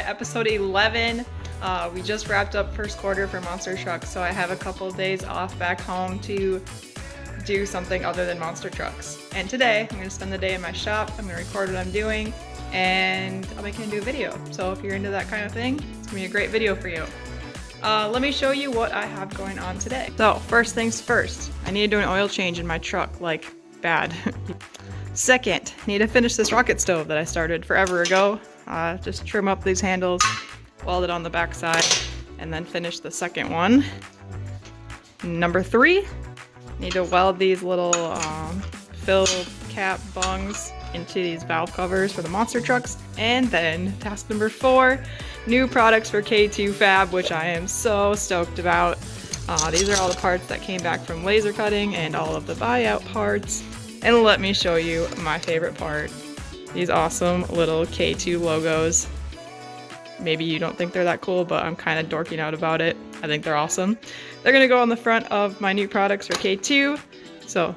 Alright, episode 11. We just wrapped up first quarter for monster trucks, so I have a couple of days off back home to do something other than monster trucks. And today, I'm going to spend the day in my shop, I'm going to record what I'm doing, and I'm going to do a video. So if you're into that kind of thing, it's going to be a great video for you. Let me show you what I have going on today. So first things first, I need to do an oil change in my truck, like bad. Second, need to finish this rocket stove that I started forever ago. Just trim up these handles, weld it on the back side, and then finish the second one. Number 3, need to weld these little fill cap bungs into these valve covers for the monster trucks. And then task number 4, new products for K2 Fab, which I am so stoked about. These are all the parts that came back from laser cutting and all of the buyout parts. And let me show you my favorite part. These awesome little K2 logos. Maybe you don't think they're that cool, but I'm kind of dorking out about it. I think they're awesome. They're gonna go on the front of my new products for K2. So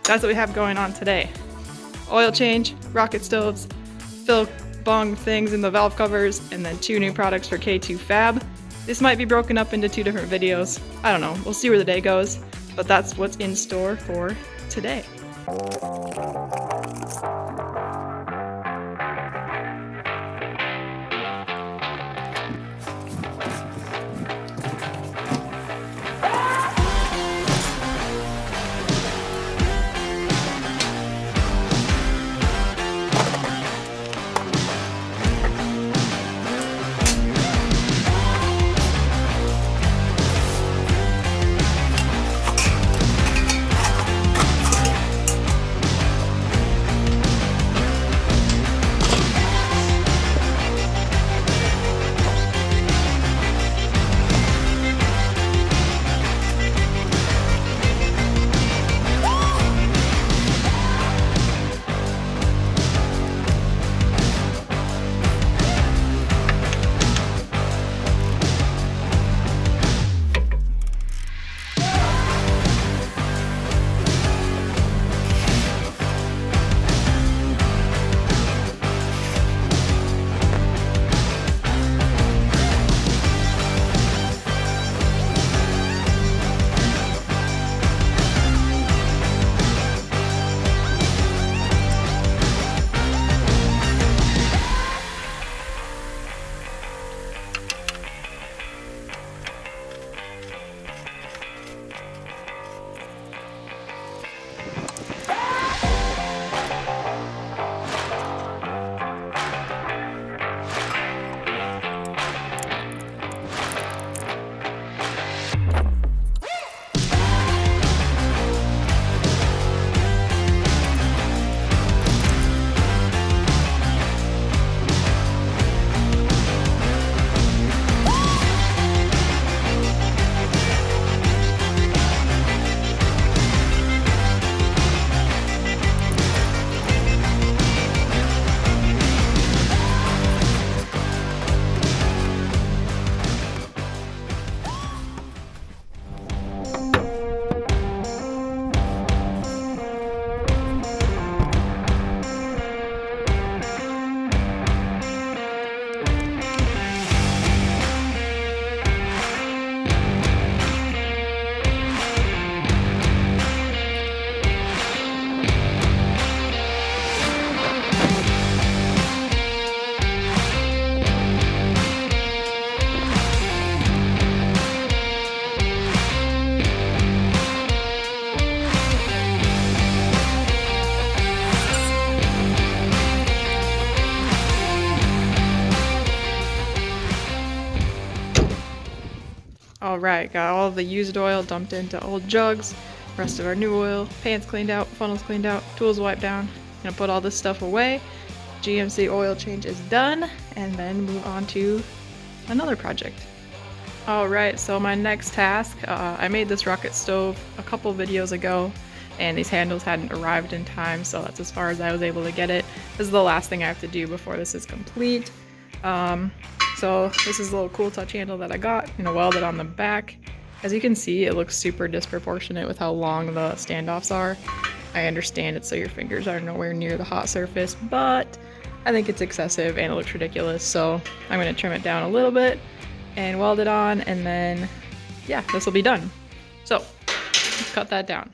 that's what we have going on today. Oil change, rocket stoves, fill bung things in the valve covers, and then 2 new products for K2 Fab. This might be broken up into 2 different videos. I don't know, we'll see where the day goes, but that's what's in store for today. Alright, got all of the used oil dumped into old jugs, rest of our new oil, pans cleaned out, funnels cleaned out, tools wiped down. Gonna put all this stuff away. GMC oil change is done, and then move on to another project. Alright, so my next task, I made this rocket stove a couple videos ago, and these handles hadn't arrived in time, so that's as far as I was able to get it. This is the last thing I have to do before this is complete. So this is a little cool touch handle that I got, welded on the back. As you can see, it looks super disproportionate with how long the standoffs are. I understand it so your fingers are nowhere near the hot surface, but I think it's excessive and it looks ridiculous, so I'm gonna trim it down a little bit and weld it on, and then yeah, this will be done. So let's cut that down.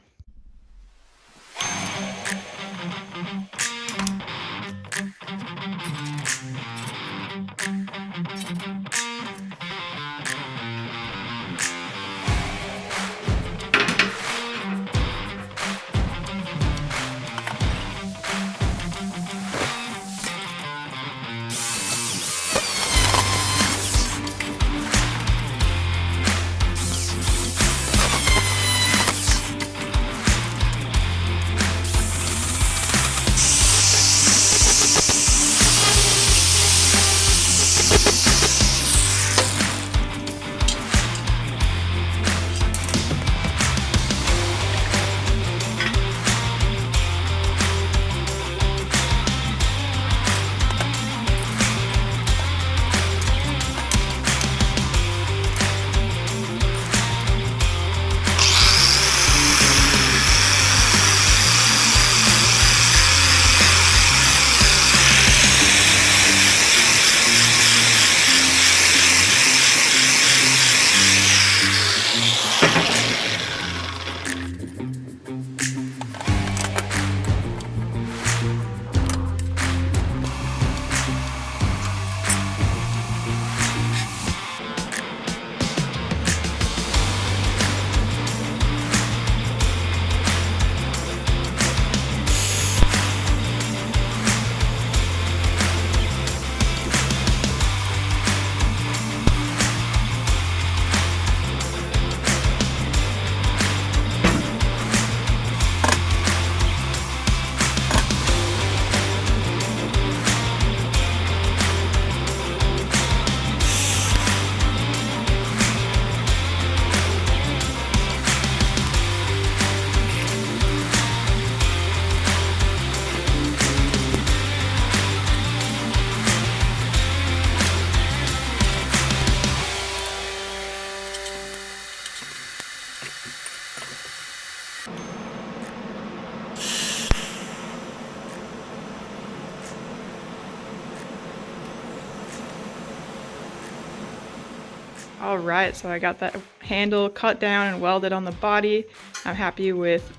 All right, so I got that handle cut down and welded on the body. I'm happy with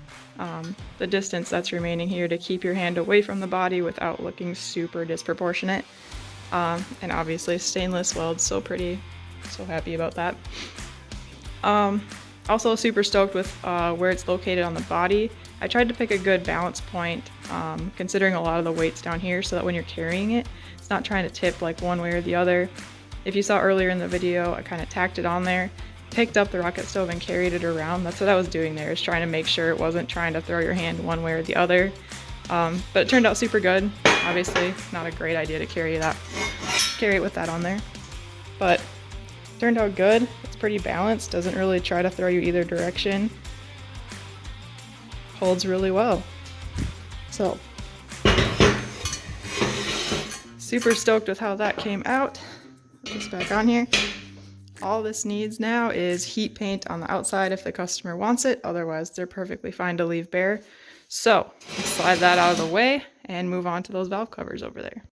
the distance that's remaining here to keep your hand away from the body without looking super disproportionate. And obviously stainless weld, so pretty, so happy about that. Also super stoked with where it's located on the body. I tried to pick a good balance point, considering a lot of the weight's down here, so that when you're carrying it, it's not trying to tip like one way or the other. If you saw earlier in the video, I kind of tacked it on there, picked up the rocket stove and carried it around. That's what I was doing there, is trying to make sure it wasn't trying to throw your hand one way or the other. But it turned out super good. Obviously, not a great idea to carry it with that on there. But it turned out good. It's pretty balanced, doesn't really try to throw you either direction. Holds really well. So, super stoked with how that came out. Put this back on here. All this needs now is heat paint on the outside if the customer wants it. Otherwise, they're perfectly fine to leave bare. So, slide that out of the way and move on to those valve covers over there.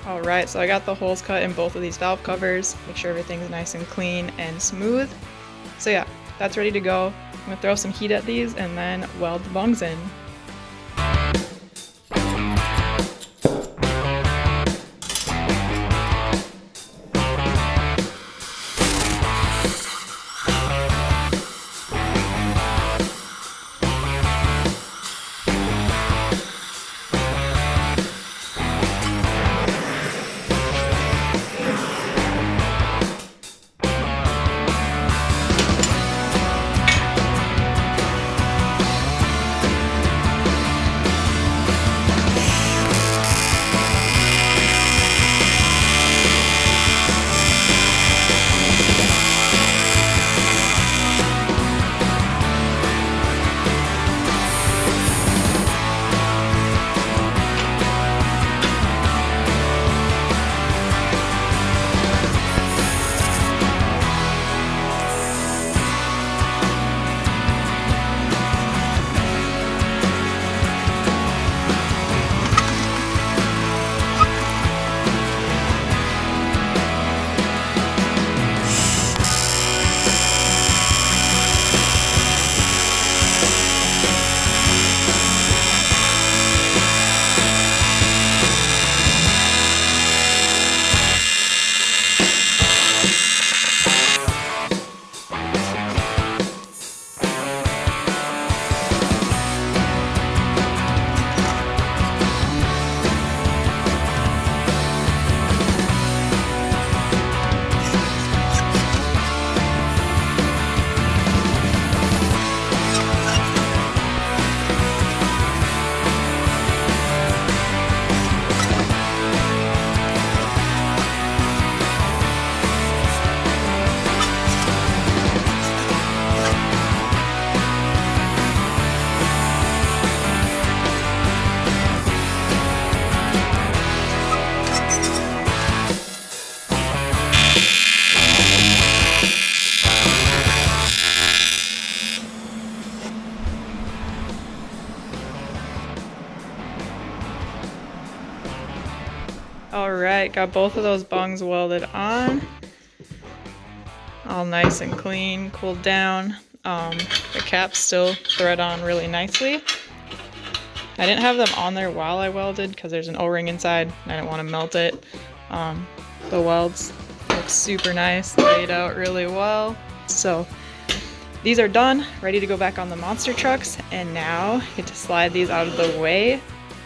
Alright, so I got the holes cut in both of these valve covers. Make sure everything's nice and clean and smooth. So yeah, that's ready to go. I'm gonna throw some heat at these and then weld the bungs in. Alright, got both of those bungs welded on. All nice and clean, cooled down. The caps still thread on really nicely. I didn't have them on there while I welded because there's an O-ring inside and I didn't want to melt it. The welds look super nice, laid out really well. So these are done, ready to go back on the monster trucks, and now I get to slide these out of the way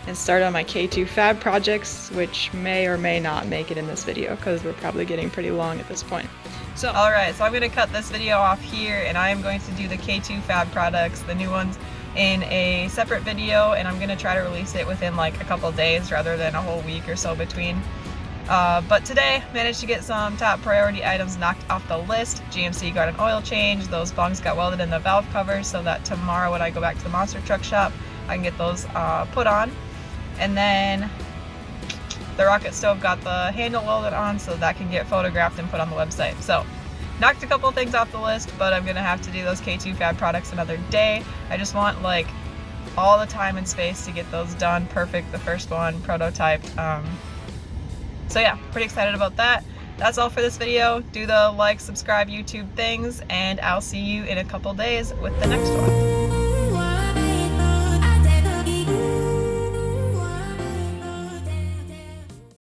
and start on my K2 fab projects, which may or may not make it in this video because we're probably getting pretty long at this point. So alright, so I'm going to cut this video off here and I am going to do the K2 fab products, the new ones, in a separate video, and I'm going to try to release it within like a couple days rather than a whole week or so between. But today, managed to get some top priority items knocked off the list. GMC got an oil change, those bungs got welded in the valve covers so that tomorrow when I go back to the monster truck shop, I can get those put on. And then the rocket stove got the handle welded on so that can get photographed and put on the website. So knocked a couple of things off the list, but I'm gonna have to do those K2 fab products another day. I just want like all the time and space to get those done perfect. The first one prototyped. So yeah, pretty excited about that. That's all for this video. Do the like, subscribe, YouTube things, and I'll see you in a couple days with the next one.